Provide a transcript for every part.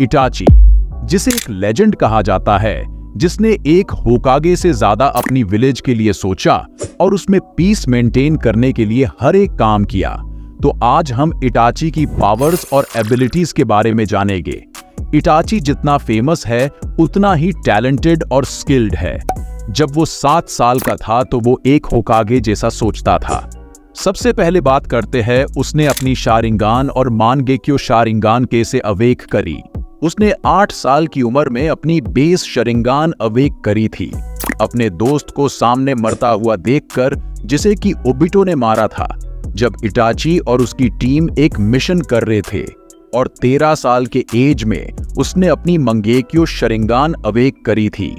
Itachi, जिसे एक legend कहा जाता है, जिसने एक होकागे से ज्यादा अपनी विलेज के लिए सोचा और उसमें पीस मेंटेन करने के लिए हर एक काम किया। तो आज हम इटाची की पावर्स और एबिलिटीज के बारे में जानेंगे। इटाची जितना फेमस है उतना ही टैलेंटेड और स्किल्ड है। जब वो 7 साल का था तो वो एक होकागे जैसा सोचता था। सबसे पहले बात करते हैं, उसने अपनी शारिंगान और मानगेक्यो शारिंगान कैसे अवेक करी। उसने 8 साल की उम्र में अपनी बेस शारिंगान अवेक करी थी, अपने दोस्त को सामने मरता हुआ देखकर, जिसे कि ओबिटो ने मारा था जब इटाची और उसकी टीम एक मिशन कर रहे थे। और 13 साल के एज में उसने अपनी मंगेक्यो शारिंगान अवेक करी थी।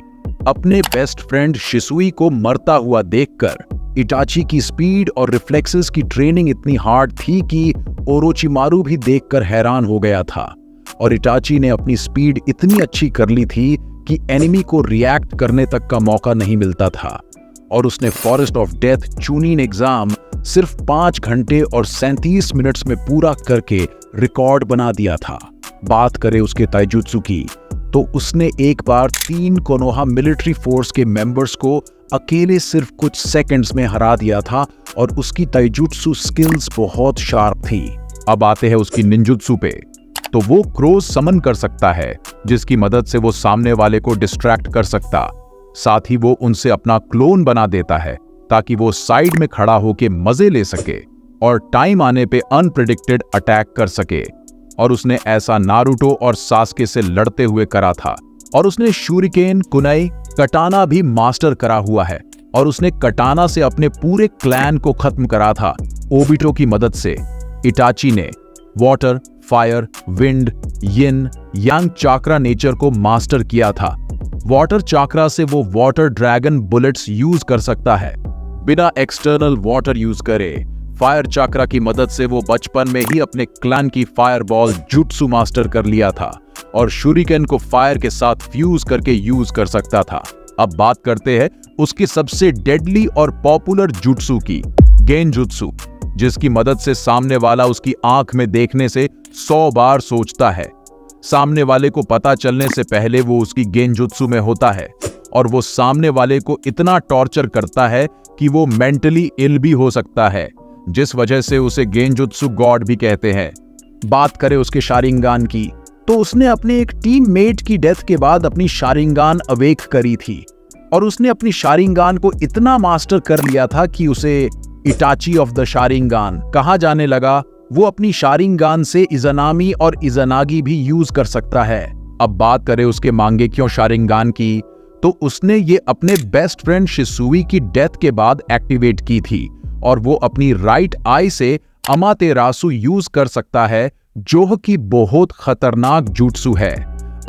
अपने बेस्ट फ्रेंड शिसुई को मरता हुआ देखकर इटाची की स्पीड और रिफ्लेक्सेस की ट्रेनिंग इतनी हार्ड थी कि ओरोचिमारू भी देखकर हैरान हो गया था। और इटाची ने अपनी स्पीड इतनी अच्छी कर ली थी कि एनिमी को रिएक्ट करने तक का मौका नहीं मिलता था। और उसने फॉरेस्ट ऑफ डेथ चूनिन एग्जाम सिर्फ 5 घंटे और 37 मिनट्स में पूरा करके रिकॉर्ड बना दिया था। बात करें उसके ताइजुत्सु की, तो उसने एक बार 3 कोनोहा मिलिट्री फोर्स के मेंबर्स को अकेले सिर्फ कुछ सेकंड्स में हरा दिया था। और उसकी ताइजुत्सु स्किल्स बहुत शार्प थी। अब आते हैं उसकी निंजुत्सु पे, तो वो क्रोज समन कर सकता है, जिसकी मदद से वो सामने वाले को डिस्ट्रैक्ट कर सकता। साथ ही वो उनसे अपना क्लोन बना देता है ताकि वो साइड में खड़ा होकर मजे ले सके और टाइम आने पे अनप्रेडिक्टेड अटैक कर सके। और उसने ऐसा नारुतो और सास्के से लड़ते हुए करा था। और उसने शूरिकेन, कुनाई, कटाना भी मास्टर करा हुआ है। और उसने कटाना से अपने पूरे क्लैन को खत्म करा था ओबिटो की मदद से। इटाची ने वाटर, फायर, विंड, यिन, यांग चाक्रा नेचर को मास्टर किया था। वाटर चाक्रा से वो वाटर ड्रैगन बुलेट्स यूज कर सकता है बिना एक्सटर्नल वाटर यूज करे। फायर चाक्रा की मदद से वो बचपन में ही अपने क्लैन की फायर बॉल जुट्सु मास्टर कर लिया था और शूरिकेन को फायर के साथ फ्यूज करके यूज कर सकता था। अब बात करते हैं उसकी सबसे डेडली और पॉपुलर जुट्सु की, गेंजुत्सु, जिसकी मदद से सामने वाला उसकी आंख में देखने से 100 बार सोचता है। सामने वाले को पता चलने से पहले वो उसकी गेंजुत्सु में होता है और वो सामने वाले को इतना टॉर्चर करता है कि वो मेंटली इल भी हो सकता है, जिस वजह से उसे गेंजुत्सु गॉड भी कहते हैं। बात करें उसके शारिंगान की, तो उसने अपने एक टीममेट की डेथ के बाद अपनी शारिंगान अवेक करी थी। और उसने अपनी शारिंगान को इतना मास्टर कर लिया था कि उसे इटाची ऑफ द शारिंगान कहा जाने लगा। वो अपनी शारिंगान से इज़ानामी और इज़ानागी भी यूज कर सकता है। अब बात करें उसके मांगेक्यो शारिंगान की, तो उसने ये अपने बेस्ट फ्रेंड शिसुई की डेथ के बाद एक्टिवेट की थी। और वो अपनी राइट आई से अमातेरासु यूज कर सकता है, जो कि बहुत खतरनाक जुट्सु है।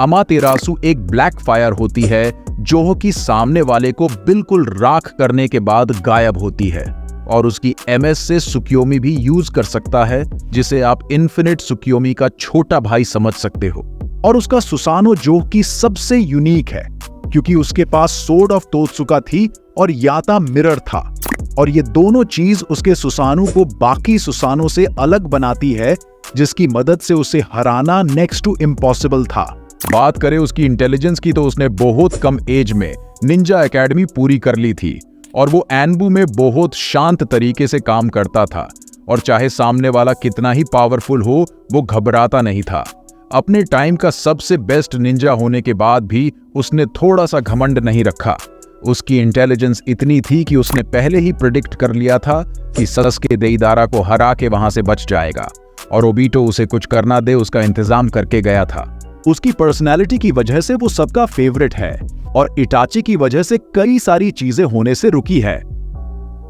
अमातेरासु एक ब्लैक फायर होती है जो कि सामने वाले को बिल्कुल राख करने के बाद गायब होती है। और उसकी एमएस से सुकियोमी भी यूज कर सकता है, जिसे आप इन्फिनिट सुकियोमी का छोटा भाई समझ सकते हो। और उसका सुसानो जो कि सबसे यूनिक है, क्योंकि उसके पास सोर्ड ऑफ तोत्सुका थी और याता मिरर था। और ये दोनों चीज उसके सुसानो को बाकी सुसानो से अलग बनाती है, जिसकी मदद से उसे हराना नेक्स्ट टू इम्पॉसिबल था। बात करें उसकी इंटेलिजेंस की, तो उसने बहुत कम एज में निंजा एकेडमी पूरी कर ली थी। और वो एनबू में बहुत शांत तरीके से काम करता था। और चाहे सामने वाला कितना ही पावरफुल हो, वो घबराता नहीं था। अपने टाइम का सबसे बेस्ट निंजा होने के बाद भी उसने थोड़ा सा घमंड नहीं रखा। उसकी इंटेलिजेंस इतनी थी कि उसने पहले ही प्रिडिक्ट कर लिया था कि सस्के देइदारा को हरा के वहां से बच जाएगा और ओबिटो उसे कुछ करना दे उसका इंतजाम करके गया था। उसकी पर्सनैलिटी की वजह से वो सबका फेवरेट है और इटाची की वजह से कई सारी चीजें होने से रुकी है।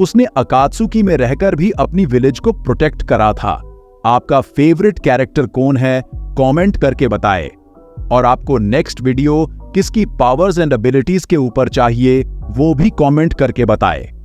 उसने अकात्सुकी में रहकर भी अपनी विलेज को प्रोटेक्ट करा था। आपका फेवरेट कैरेक्टर कौन है, कमेंट करके बताएं। और आपको नेक्स्ट वीडियो किसकी पावर्स एंड एबिलिटीज के ऊपर चाहिए, वो भी कमेंट करके बताएं।